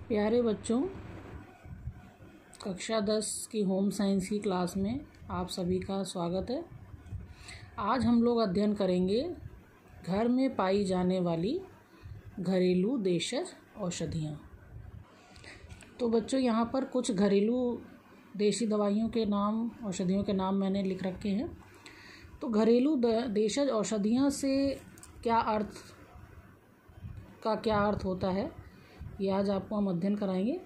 प्यारे बच्चों, कक्षा 10 की होम साइंस की क्लास में आप सभी का स्वागत है। आज हम लोग अध्ययन करेंगे घर में पाई जाने वाली घरेलू देशज औषधियाँ। तो बच्चों, यहाँ पर कुछ घरेलू देसी दवाइयों के नाम, औषधियों के नाम मैंने लिख रखे हैं। तो घरेलू देशज औषधियाँ से क्या अर्थ होता है, ये आज आपको हम अध्ययन कराएंगे।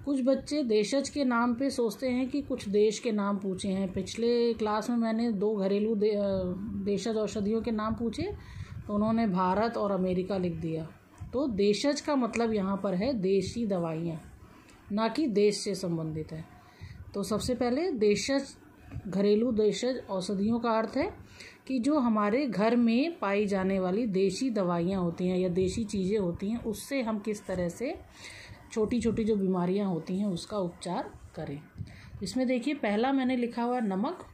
कुछ बच्चे देशज के नाम पे सोचते हैं कि कुछ देश के नाम पूछे हैं। पिछले क्लास में मैंने 2 घरेलू देशज औषधियों के नाम पूछे, तो उन्होंने भारत और अमेरिका लिख दिया। तो देशज का मतलब यहाँ पर है देशी दवाइयाँ, ना कि देश से संबंधित है। तो सबसे पहले देशज, घरेलू देशज औषधियों का अर्थ है कि जो हमारे घर में पाई जाने वाली देशी दवाइयाँ होती हैं या देशी चीज़ें होती हैं, उससे हम किस तरह से छोटी छोटी जो बीमारियाँ होती हैं उसका उपचार करें। इसमें देखिए, पहला मैंने लिखा हुआ नमक।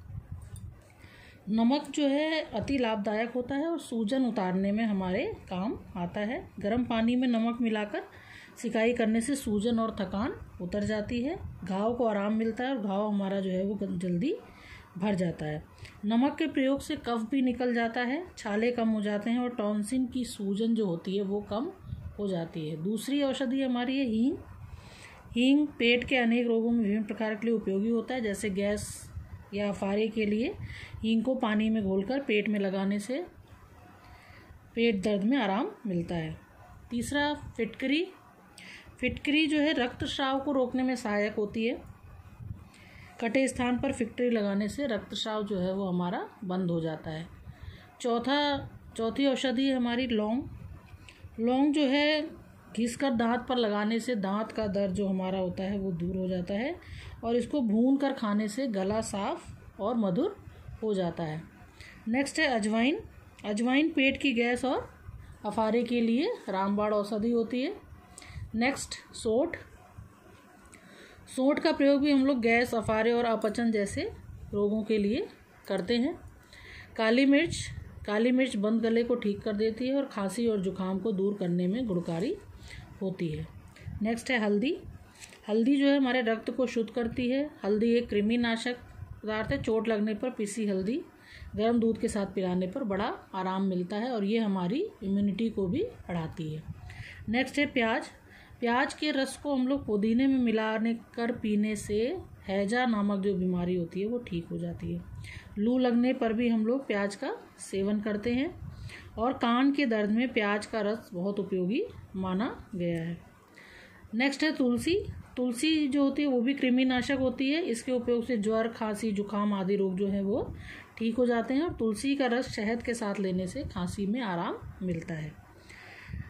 नमक जो है अति लाभदायक होता है और सूजन उतारने में हमारे काम आता है। गर्म पानी में नमक मिलाकर सिकाई करने से सूजन और थकान उतर जाती है, घाव को आराम मिलता है और घाव हमारा जो है वो जल्दी भर जाता है। नमक के प्रयोग से कफ भी निकल जाता है, छाले कम हो जाते हैं और टॉन्सिल की सूजन जो होती है वो कम हो जाती है। दूसरी औषधि हमारी है हींग। हींग पेट के अनेक रोगों में विभिन्न प्रकार के लिए उपयोगी होता है, जैसे गैस या अफारे के लिए हींग को पानी में घोलकर पेट में लगाने से पेट दर्द में आराम मिलता है। तीसरा फिटकरी। फिटकरी जो है रक्तस्राव को रोकने में सहायक होती है। कटे स्थान पर फिटकरी लगाने से रक्तस्राव जो है वो हमारा बंद हो जाता है। चौथी औषधि है हमारी लौंग। लौंग जो है घिसकर दांत पर लगाने से दांत का दर्द जो हमारा होता है वो दूर हो जाता है और इसको भून कर खाने से गला साफ और मधुर हो जाता है। नेक्स्ट है अजवाइन। अजवाइन पेट की गैस और अफारे के लिए रामबाण औषधि होती है। नेक्स्ट सोंठ। सोंठ का प्रयोग भी हम लोग गैस, अफारे और अपचन जैसे रोगों के लिए करते हैं। काली मिर्च। काली मिर्च बंद गले को ठीक कर देती है और खांसी और जुखाम को दूर करने में गुणकारी होती है। नेक्स्ट है हल्दी। हल्दी जो है हमारे रक्त को शुद्ध करती है। हल्दी एक कृमिनाशक पदार्थ है। चोट लगने पर पीसी हल्दी गर्म दूध के साथ पिलाने पर बड़ा आराम मिलता है और ये हमारी इम्यूनिटी को भी बढ़ाती है। नेक्स्ट है प्याज। प्याज के रस को हम लोग पुदीने में मिलाने कर पीने से हैजा नामक जो बीमारी होती है वो ठीक हो जाती है। लू लगने पर भी हम लोग प्याज का सेवन करते हैं और कान के दर्द में प्याज का रस बहुत उपयोगी माना गया है। नेक्स्ट है तुलसी। तुलसी जो होती है वो भी कृमिनाशक होती है। इसके उपयोग से ज्वर, खांसी, जुखाम आदि रोग जो है वो ठीक हो जाते हैं और तुलसी का रस शहद के साथ लेने से खांसी में आराम मिलता है।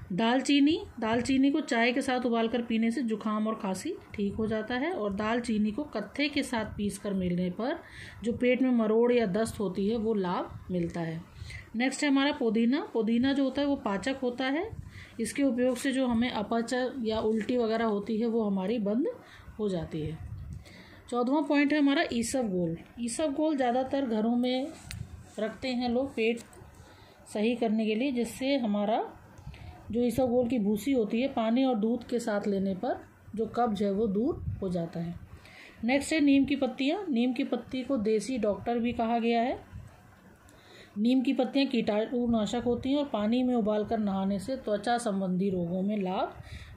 दालचीनी। दालचीनी को चाय के साथ उबालकर पीने से जुखाम और खांसी ठीक हो जाता है और दालचीनी को कत्थे के साथ पीसकर मिलने पर जो पेट में मरोड़ या दस्त होती है वो लाभ मिलता है। नेक्स्ट है हमारा पुदीना। पुदीना जो होता है वो पाचक होता है। इसके उपयोग से जो हमें अपच या उल्टी वगैरह होती है वो हमारी बंद हो जाती है। 14वां पॉइंट है हमारा ईसबगोल। ईसबगोल ज़्यादातर घरों में रखते हैं लोग पेट सही करने के लिए, जिससे हमारा जो ईसबगोल की भूसी होती है पानी और दूध के साथ लेने पर जो कब्ज है वो दूर हो जाता है। नेक्स्ट है नीम की पत्तियाँ। नीम की पत्ती को देसी डॉक्टर भी कहा गया है। नीम की पत्तियाँ कीटाणुनाशक होती हैं और पानी में उबालकर नहाने से त्वचा संबंधी रोगों में लाभ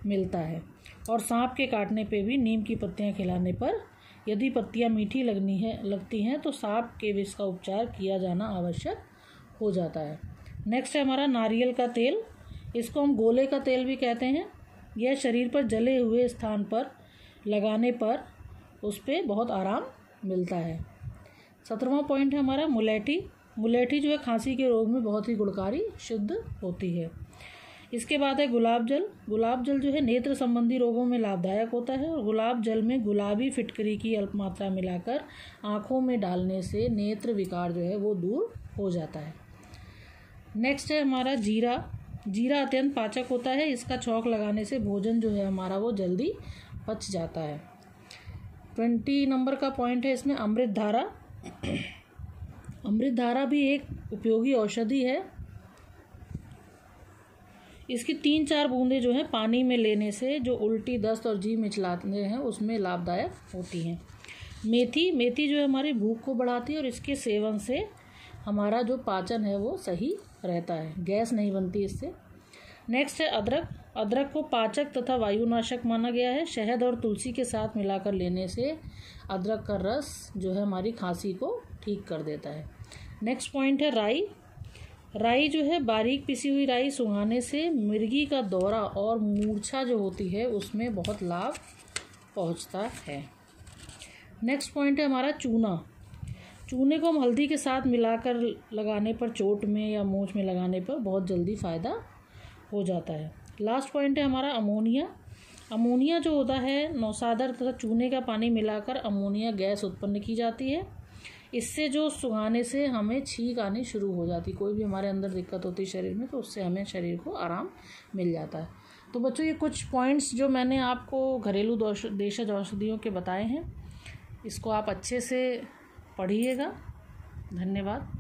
मिलता है और सांप के काटने पे भी नीम की पत्तियाँ खिलाने पर यदि पत्तियाँ मीठी लगती हैं तो सांप के विष का उपचार किया जाना आवश्यक हो जाता है। नेक्स्ट है हमारा नारियल का तेल। इसको हम गोले का तेल भी कहते हैं। यह शरीर पर जले हुए स्थान पर लगाने पर उस पर बहुत आराम मिलता है। 17वां पॉइंट है हमारा मुलेठी। मुलेठी जो है खांसी के रोग में बहुत ही गुणकारी शुद्ध होती है। इसके बाद है गुलाब जल। गुलाब जल जो है नेत्र संबंधी रोगों में लाभदायक होता है और गुलाब जल में गुलाबी फिटकरी की अल्प मात्रा मिलाकर आँखों में डालने से नेत्र विकार जो है वो दूर हो जाता है। नेक्स्ट है हमारा जीरा। जीरा अत्यंत पाचक होता है। इसका छौंक लगाने से भोजन जो है हमारा वो जल्दी पच जाता है। 20 नंबर का पॉइंट है इसमें अमृत धारा। अमृत धारा भी एक उपयोगी औषधि है। इसकी 3-4 बूंदें जो है पानी में लेने से जो उल्टी, दस्त और जी मिचलाते हैं उसमें लाभदायक होती हैं। मेथी जो है हमारी भूख को बढ़ाती है और इसके सेवन से हमारा जो पाचन है वो सही रहता है, गैस नहीं बनती इससे। नेक्स्ट है अदरक को पाचक तथा वायुनाशक माना गया है। शहद और तुलसी के साथ मिलाकर लेने से अदरक का रस जो है हमारी खांसी को ठीक कर देता है। नेक्स्ट पॉइंट है राई जो है बारीक पिसी हुई राई सुंघाने से मिर्गी का दौरा और मूर्छा जो होती है उसमें बहुत लाभ पहुंचता है। नेक्स्ट पॉइंट है हमारा चूने को हम हल्दी के साथ मिलाकर लगाने पर चोट में या मूंछ में लगाने पर बहुत जल्दी फ़ायदा हो जाता है। लास्ट पॉइंट है हमारा अमोनिया जो होता है नौसादर तथा चूने का पानी मिलाकर अमोनिया गैस उत्पन्न की जाती है। इससे जो सुंघाने से हमें छींक आनी शुरू हो जाती, कोई भी हमारे अंदर दिक्कत होती है शरीर में तो उससे हमें शरीर को आराम मिल जाता है। तो बच्चों ये कुछ पॉइंट्स जो मैंने आपको घरेलू देशज औषधियों के बताए हैं, इसको आप अच्छे से पढ़िएगा। धन्यवाद।